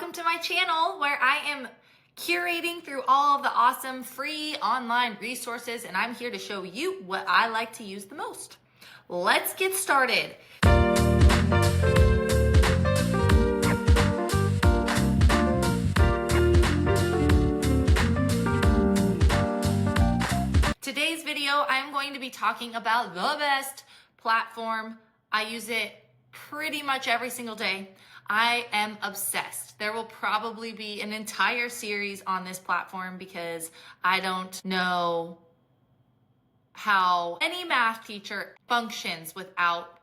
welcome to my channel where I am curating through all of the awesome free online resources, and I'm here to show you what I like to use the most. Let's get started. Today's video, I'm going to be talking about the best platform. I use it pretty much every single day. I am obsessed. There will probably be an entire series on this platform because I don't know how any math teacher functions without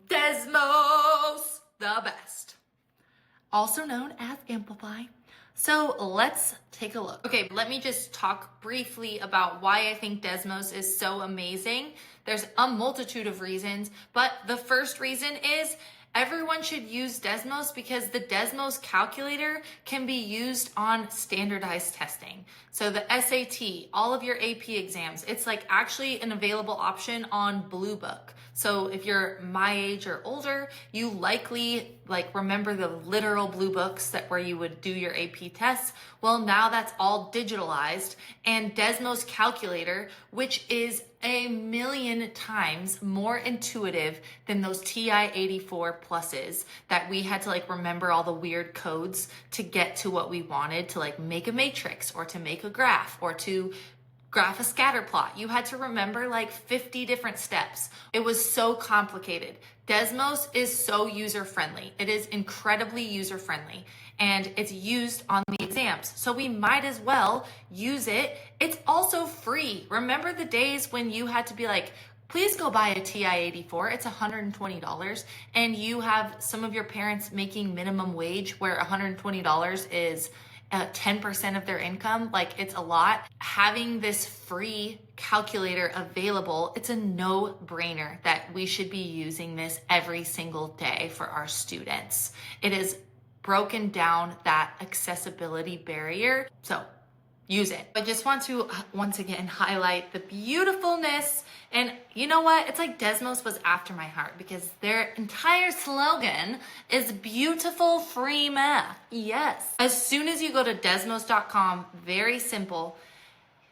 Desmos, the best, also known as Amplify. So let's take a look. Okay, let me just talk briefly about why I think Desmos is so amazing. There's a multitude of reasons, but the first reason is everyone should use Desmos because the Desmos calculator can be used on standardized testing. So the SAT, all of your AP exams, it's like actually an available option on Blue Book. So if you're my age or older, you likely remember the literal blue books where you would do your AP tests. Well, now that's all digitalized, and Desmos calculator, which is a million times more intuitive than those TI-84 pluses that we had to remember all the weird codes to get to what we wanted to make a matrix or to make a graph or to graph a scatter plot. You had to remember 50 different steps. It was so complicated. Desmos is so user-friendly. It is incredibly user-friendly, and it's used on the exams. So we might as well use it. It's also free. Remember the days when you had to be please go buy a TI-84. It's $120, and you have some of your parents making minimum wage where $120 is 10% of their income. It's a lot. Having this free calculator available, it's a no-brainer that we should be using this every single day for our students. It has broken down that accessibility barrier. So use it. I just want to once again highlight the beautifulness. And you know what? It's like Desmos was after my heart because their entire slogan is beautiful free math. Yes. As soon as you go to desmos.com, very simple,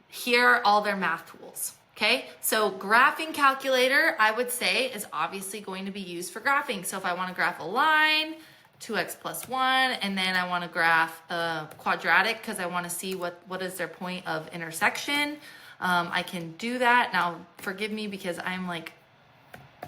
here are all their math tools. Okay, so graphing calculator, I would say, is obviously going to be used for graphing. So if I want to graph a line, 2x plus 1, and then I want to graph a quadratic because I want to see what is their point of intersection. I can do that. Now, forgive me because I'm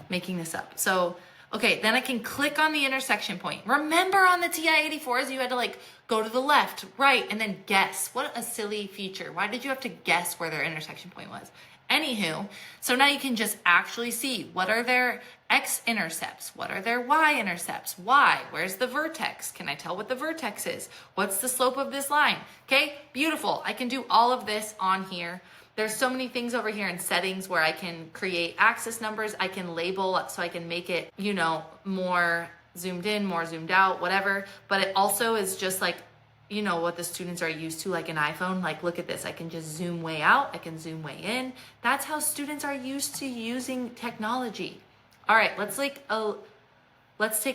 making this up. So, okay, then I can click on the intersection point. Remember on the TI-84s, you had to go to the left, right, and then guess. What a silly feature. Why did you have to guess where their intersection point was? Anywho, so now you can just actually see what are their x-intercepts, what are their y-intercepts, where's the vertex, can I tell what the vertex is, what's the slope of this line, okay, beautiful. I can do all of this on here. There's so many things over here in settings where I can create axis numbers, I can label so I can make it, more zoomed in, more zoomed out, whatever, but it also is just what the students are used to, an iPhone. Look at this. I can just zoom way out. I can zoom way in. That's how students are used to using technology. All right, let's take a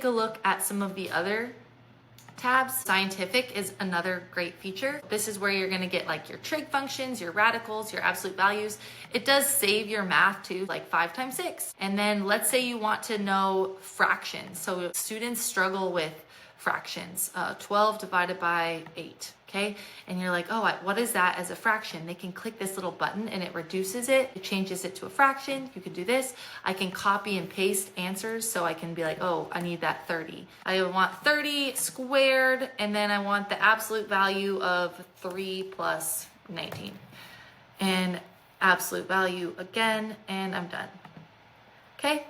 look at some of the other tabs. Scientific is another great feature. This is where you're going to get your trig functions, your radicals, your absolute values. It does save your math to 5 times 6. And then let's say you want to know fractions. So students struggle with fractions, 12 divided by 8, okay? And you're oh, what is that as a fraction? They can click this little button and it reduces it. It changes it to a fraction. You can do this. I can copy and paste answers. So I can be oh, I need that 30. I want 30 squared, and then I want the absolute value of 3 plus 19. And absolute value again, and I'm done. Okay?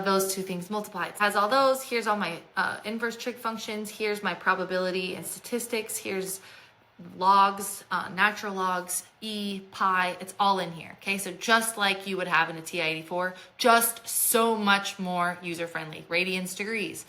Those two things multiplied. It has all those. Here's all my inverse trig functions. Here's my probability and statistics. Here's logs, natural logs, pi. It's all in here. Okay, so just like you would have in a TI-84, just so much more user-friendly. Radians, degrees.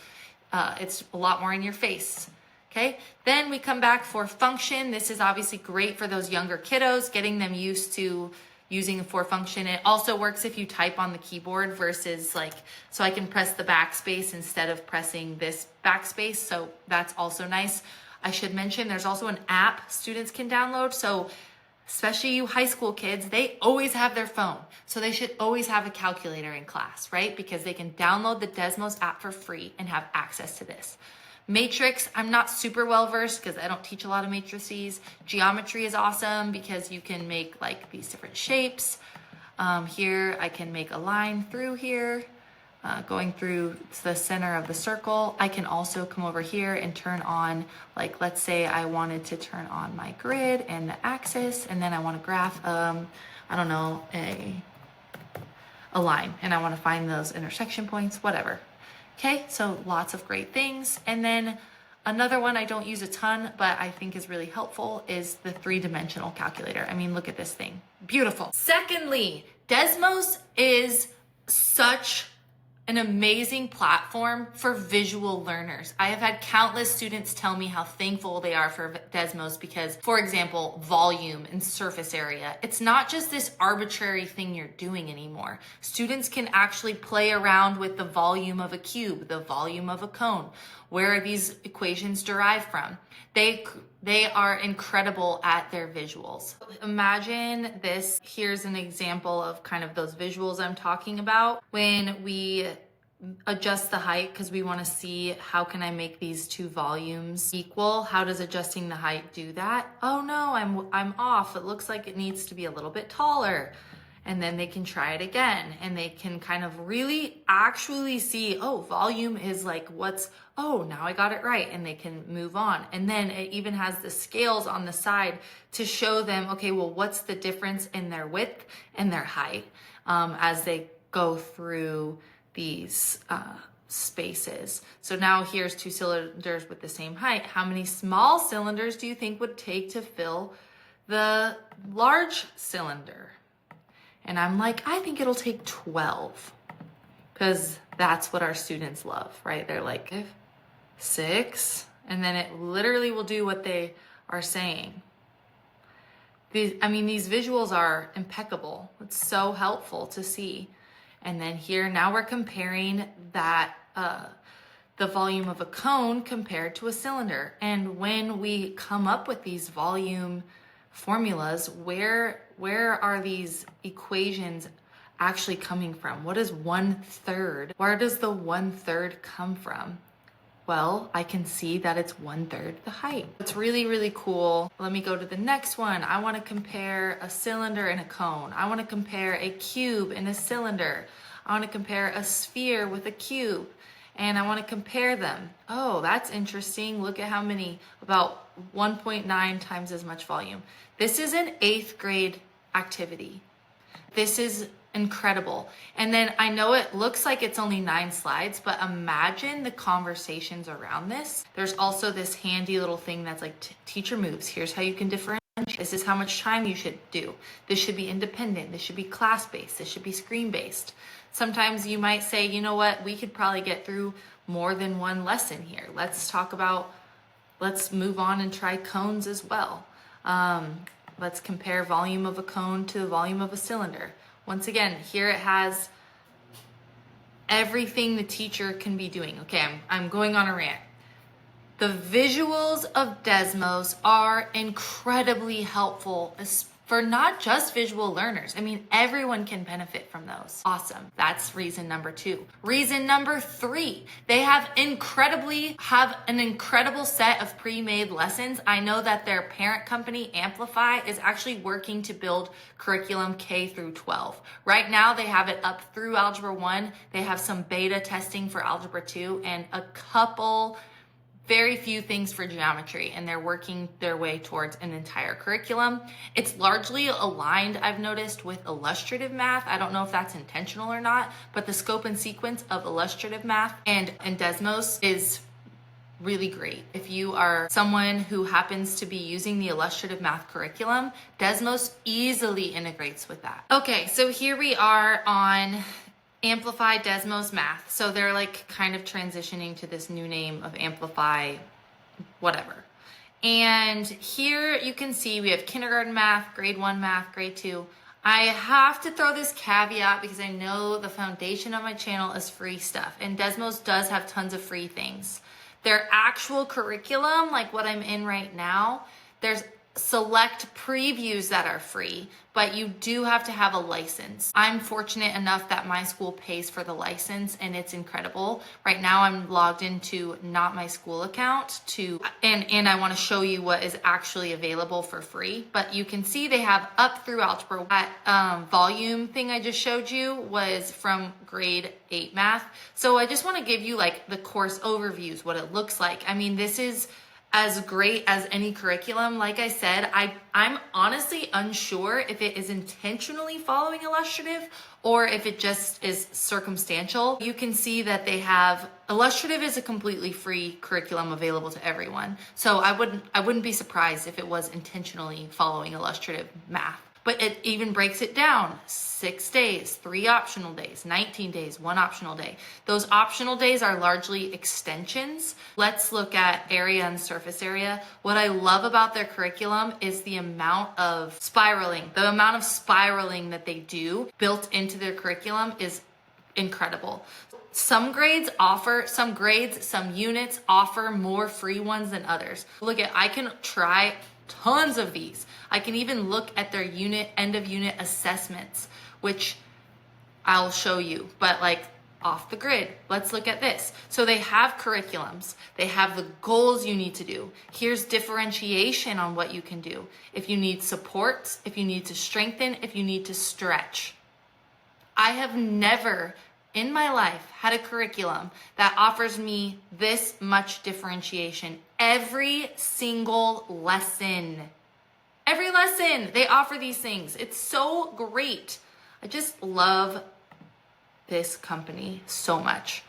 It's a lot more in your face. Okay, then we come back for function. This is obviously great for those younger kiddos, getting them used to using a for function. It also works if you type on the keyboard versus like, so I can press the backspace instead of pressing this backspace. So that's also nice. I should mention there's also an app students can download. So especially you high school kids, they always have their phone. So they should always have a calculator in class, right? Because they can download the Desmos app for free and have access to this. Matrix, I'm not super well versed because I don't teach a lot of matrices. Geometry is awesome because you can make like these different shapes. Here I can make a line through here, going through the center of the circle. I can also come over here and turn on, like, let's say I wanted to turn on my grid and the axis, and then I want to graph, I don't know, a line, and I want to find those intersection points, whatever. Okay, so lots of great things. And then another one I don't use a ton, but I think is really helpful is the 3-dimensional calculator. I mean, look at this thing. Beautiful. Secondly, Desmos is such an amazing platform for visual learners. I have had countless students tell me how thankful they are for Desmos because, for example, volume and surface area. It's not just this arbitrary thing you're doing anymore. Students can actually play around with the volume of a cube, the volume of a cone. Where are these equations derived from? They are incredible at their visuals. Imagine this. Here's an example of kind of those visuals I'm talking about. When we adjust the height because we want to see how can I make these two volumes equal? How does adjusting the height do that? Oh no, I'm off. It looks like it needs to be a little bit taller. And then they can try it again and they can kind of really actually see, oh, volume is like now I got it right. And they can move on. And then it even has the scales on the side to show them, okay, well, what's the difference in their width and their height as they go through these spaces. So now here's 2 cylinders with the same height. How many small cylinders do you think would take to fill the large cylinder? And I'm like, I think it'll take 12 because that's what our students love, right? They're like 6, and then it literally will do what they are saying. These visuals are impeccable. It's so helpful to see. And then here, now we're comparing that, the volume of a cone compared to a cylinder. And when we come up with these volume formulas, where are these equations actually coming from? What is 1/3? Where does the 1/3 come from? Well, I can see that it's 1/3 the height. It's really, really cool. Let me go to the next one. I want to compare a cylinder and a cone. I want to compare a cube and a cylinder. I want to compare a sphere with a cube. And I want to compare them. Oh, that's interesting. Look at how many, about 1.9 times as much volume. This is an 8th grade activity. This is incredible. And then I know it looks like it's only 9 slides, but imagine the conversations around this. There's also this handy little thing that's like teacher moves. Here's how you can differentiate. This is how much time you should do. This should be independent. This should be class-based. This should be screen-based. Sometimes you might say, you know what, we could probably get through more than one lesson here. Let's move on and try cones as well. Let's compare volume of a cone to the volume of a cylinder. Once again, here it has everything the teacher can be doing. Okay, I'm going on a rant. The visuals of Desmos are incredibly helpful for not just visual learners. I mean, everyone can benefit from those. Awesome. That's reason number 2. Reason number 3, they have an incredible set of pre-made lessons. I know that their parent company, Amplify, is actually working to build curriculum K through 12. Right now, they have it up through Algebra 1. They have some beta testing for Algebra 2 and very few things for geometry, and they're working their way towards an entire curriculum. It's largely aligned, I've noticed, with illustrative math. I don't know if that's intentional or not, but the scope and sequence of illustrative math and Desmos is really great. If you are someone who happens to be using the illustrative math curriculum, Desmos easily integrates with that. Okay, so here we are on Amplify Desmos Math. So they're like kind of transitioning to this new name of Amplify whatever. And here you can see we have kindergarten math, grade 1 math, grade 2. I have to throw this caveat because I know the foundation of my channel is free stuff, and Desmos does have tons of free things. Their actual curriculum, like what I'm in right now, there's select previews that are free, but you do have to have a license. I'm fortunate enough that my school pays for the license, and it's incredible. Right now I'm logged into not my school account and I want to show you what is actually available for free. But you can see they have up through algebra. That volume thing I just showed you was from grade 8 math. So I just want to give you like the course overviews, what it looks like. I mean, this is as great as any curriculum. Like I said, I'm honestly unsure if it is intentionally following illustrative or if it just is circumstantial. You can see that they have illustrative is a completely free curriculum available to everyone. So I wouldn't be surprised if it was intentionally following illustrative math. But it even breaks it down. 6 days, 3 optional days, 19 days, 1 optional day. Those optional days are largely extensions. Let's look at area and surface area. What I love about their curriculum is the amount of spiraling. The amount of spiraling that they do built into their curriculum is incredible. Some units offer more free ones than others. I can try tons of these. I can even look at their end of unit assessments, which I'll show you, but like off the grid. Let's look at this. So they have curriculums. They have the goals you need to do. Here's differentiation on what you can do. If you need support, if you need to strengthen, if you need to stretch. I have never in my life had a curriculum that offers me this much differentiation. Every single lesson, they offer these things. It's so great. I just love this company so much.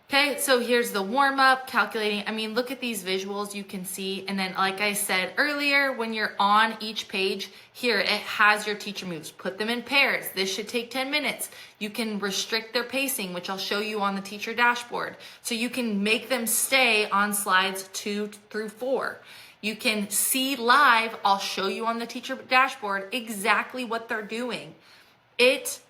Okay, so here's the warm-up, calculating. I mean, look at these visuals you can see. And then like I said earlier, when you're on each page, here it has your teacher moves. Put them in pairs. This should take 10 minutes. You can restrict their pacing, which I'll show you on the teacher dashboard. So you can make them stay on slides 2 through 4. You can see live, I'll show you on the teacher dashboard exactly what they're doing. It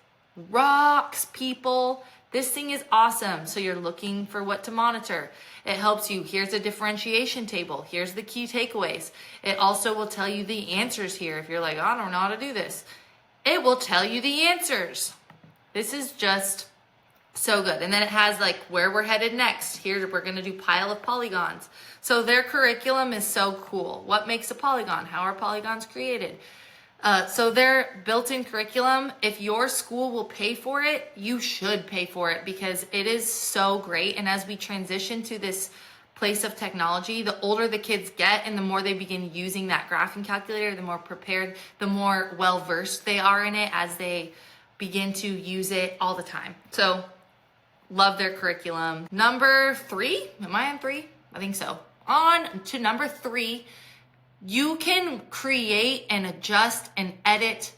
rocks, people. This thing is awesome. So you're looking for what to monitor. It helps you. Here's a differentiation table. Here's the key takeaways. It also will tell you the answers here. If you're like, I don't know how to do this, it will tell you the answers. This is just so good. And then it has like where we're headed next. Here we're going to do pile of polygons. So their curriculum is so cool. What makes a polygon? How are polygons created? So their built-in curriculum, if your school will pay for it, you should pay for it because it is so great. And as we transition to this place of technology, the older the kids get and the more they begin using that graphing calculator, the more prepared, the more well-versed they are in it as they begin to use it all the time. So love their curriculum. Number 3, am I on 3? I think so. On to number 3. You can create and adjust and edit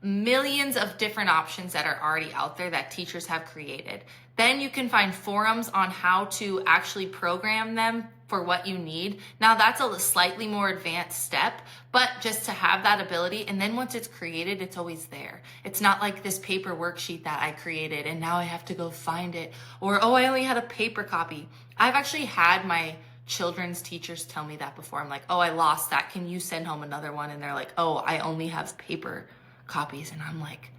millions of different options that are already out there that teachers have created. Then you can find forums on how to actually program them for what you need. Now that's a slightly more advanced step, but just to have that ability. And then once it's created, it's always there. It's not like this paper worksheet that I created and now I have to go find it. Or, oh, I only had a paper copy. I've actually had my children's teachers tell me that before. I'm like, oh, I lost that. Can you send home another one? And they're like, oh, I only have paper copies. And I'm like,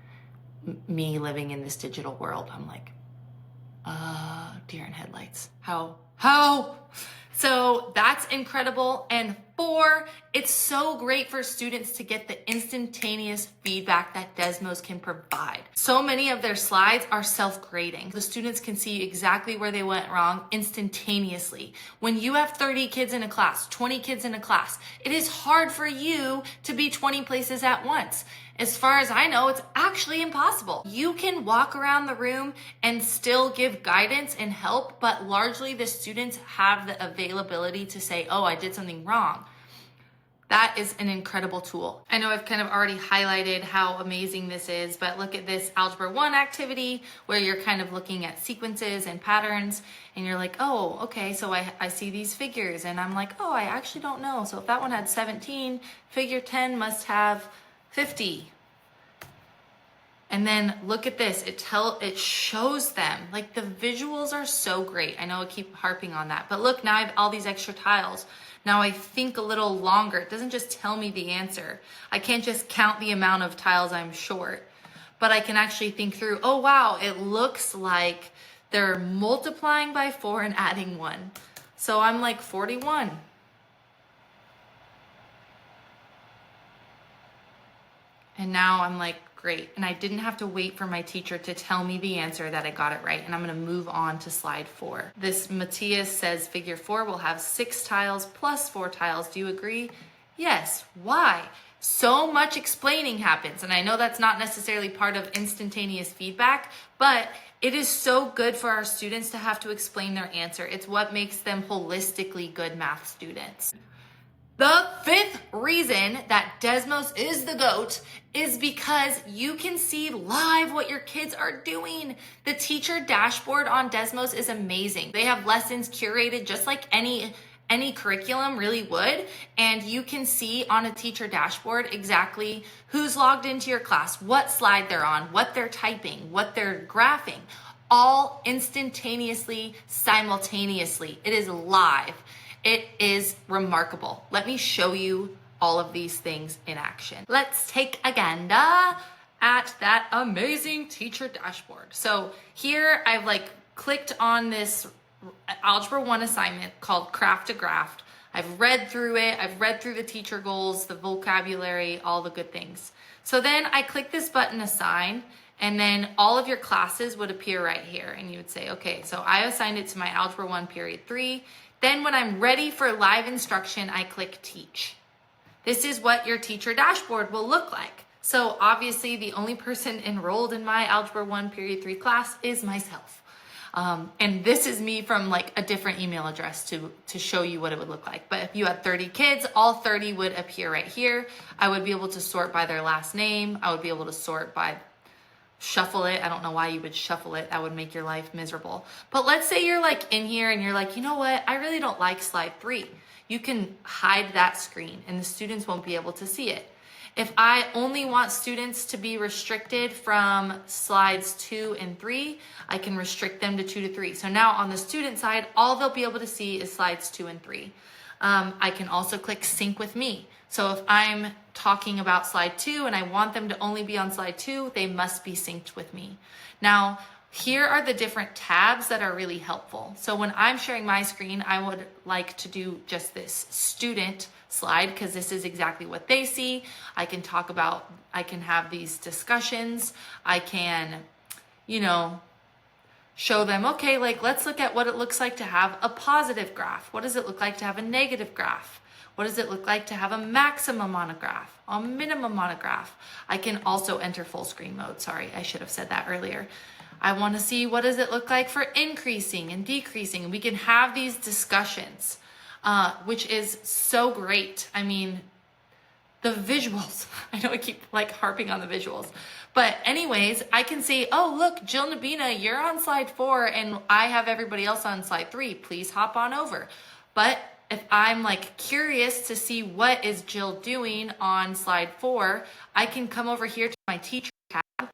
me living in this digital world, I'm like, deer in headlights. How? So that's incredible. And 4, it's so great for students to get the instantaneous feedback that Desmos can provide. So many of their slides are self-grading. The students can see exactly where they went wrong instantaneously. When you have 30 kids in a class, 20 kids in a class, it is hard for you to be 20 places at once. As far as I know, it's actually impossible. You can walk around the room and still give guidance and help, but largely the students have the availability to say, oh, I did something wrong. That is an incredible tool. I know I've kind of already highlighted how amazing this is, but look at this Algebra 1 activity where you're kind of looking at sequences and patterns and you're like, oh, okay, so I see these figures and I'm like, oh, I actually don't know. So if that one had 17, figure 10 must have 50. And then look at this, it shows them, like the visuals are so great. I know I keep harping on that, but look, now I have all these extra tiles. Now I think a little longer. It doesn't just tell me the answer. I can't just count the amount of tiles I'm short, but I can actually think through, oh wow, it looks like they're multiplying by 4 and adding 1. So I'm like 41. And now I'm like, great. And I didn't have to wait for my teacher to tell me the answer that I got it right. And I'm gonna move on to slide 4. This Matthias says figure 4 will have 6 tiles plus 4 tiles. Do you agree? Yes. Why? So much explaining happens. And I know that's not necessarily part of instantaneous feedback, but it is so good for our students to have to explain their answer. It's what makes them holistically good math students. The 5th reason that Desmos is the GOAT is because you can see live what your kids are doing. The teacher dashboard on Desmos is amazing. They have lessons curated just like any curriculum really would, and you can see on a teacher dashboard exactly who's logged into your class, what slide they're on, what they're typing, what they're graphing, all instantaneously, simultaneously. It is live. It is remarkable. Let me show you all of these things in action. Let's take a gander at that amazing teacher dashboard. So here I've like clicked on this Algebra 1 assignment called Craft a Graph. I've read through it. I've read through the teacher goals, the vocabulary, all the good things. So then I click this button, Assign, and then all of your classes would appear right here. And you would say, okay, so I assigned it to my Algebra 1 period 3. Then when I'm ready for live instruction, I click Teach. This is what your teacher dashboard will look like. So obviously the only person enrolled in my Algebra 1 period 3 class is myself. And this is me from like a different email address to show you what it would look like. But if you had 30 kids, all 30 would appear right here. I would be able to sort by their last name. I would be able to sort by shuffle it. I don't know why you would shuffle it. That would make your life miserable. But let's say you're like in here and you're like, you know what? I really don't like slide 3. You can hide that screen and the students won't be able to see it. If I only want students to be restricted from slides 2 and 3, I can restrict them to 2 to 3. So now on the student side, all they'll be able to see is slides 2 and 3. I can also click Sync with Me. So if I'm talking about slide 2 and I want them to only be on slide 2, they must be synced with me. Now, here are the different tabs that are really helpful. So when I'm sharing my screen, I would like to do just this student slide because this is exactly what they see. I can have these discussions. I can, show them, okay, like let's look at what it looks like to have a positive graph. What does it look like to have a negative graph? What does it look like to have a maximum on a graph, a minimum on a graph? I can also enter full screen mode. Sorry, I should have said that earlier. I want to see what does it look like for increasing and decreasing. We can have these discussions, which is so great. I mean, the visuals, I know I keep like harping on the visuals, but anyways, I can say, oh, look, Jill Nabena, you're on slide 4 and I have everybody else on slide 3. Please hop on over. But if I'm like curious to see what is Jill doing on slide 4, I can come over here to my teacher tab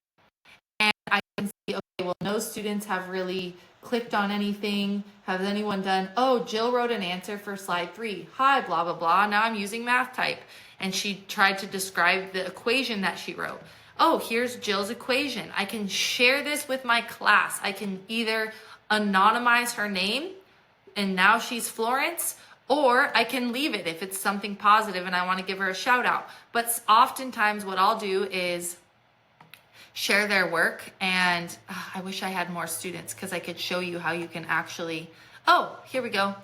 and I can see, okay, well, no students have really clicked on anything. Has anyone done, oh, Jill wrote an answer for slide 3. Hi, blah, blah, blah. Now I'm using math type. And she tried to describe the equation that she wrote. Oh, here's Jill's equation. I can share this with my class. I can either anonymize her name and now she's Florence, or I can leave it if it's something positive and I want to give her a shout out. But oftentimes what I'll do is share their work, and I wish I had more students because I could show you how you can actually, oh, here we go.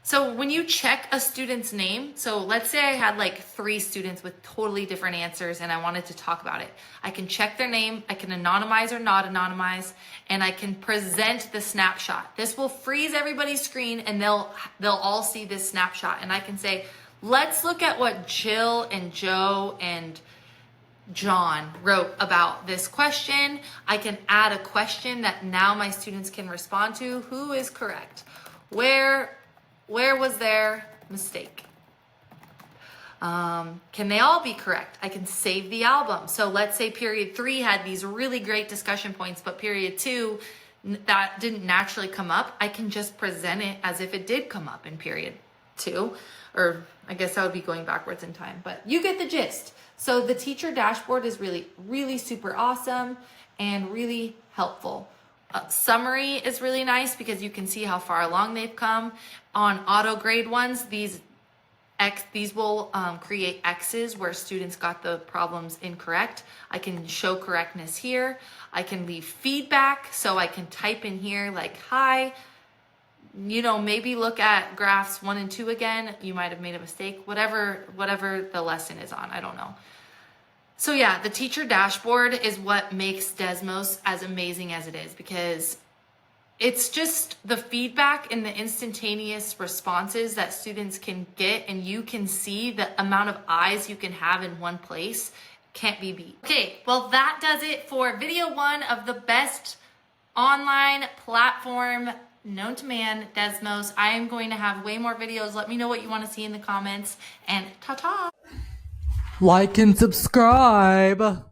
So when you check a student's name, so let's say I had like 3 students with totally different answers and I wanted to talk about it. I can check their name, I can anonymize or not anonymize, and I can present the snapshot. This will freeze everybody's screen and they'll all see this snapshot. And I can say, let's look at what Jill and Joe and John wrote about this question. I can add a question that now my students can respond to. Who is correct? Where was their mistake? Can they all be correct? I can save the album. So let's say period 3 had these really great discussion points, but period 2, that didn't naturally come up. I can just present it as if it did come up in period 2, or I guess that would be going backwards in time, but you get the gist. So the teacher dashboard is really, really super awesome and really helpful. Summary is really nice because you can see how far along they've come. On auto grade ones, these will create X's where students got the problems incorrect. I can show correctness here. I can leave feedback, so I can type in here like, hi, maybe look at graphs 1 and 2 again. You might have made a mistake, whatever the lesson is on, I don't know. So yeah, the teacher dashboard is what makes Desmos as amazing as it is, because it's just the feedback and the instantaneous responses that students can get, and you can see the amount of eyes you can have in one place can't be beat. Okay, well that does it for video 1 of the best online platform known to man, Desmos. I am going to have way more videos. Let me know what you want to see in the comments, and ta-ta! Like and subscribe.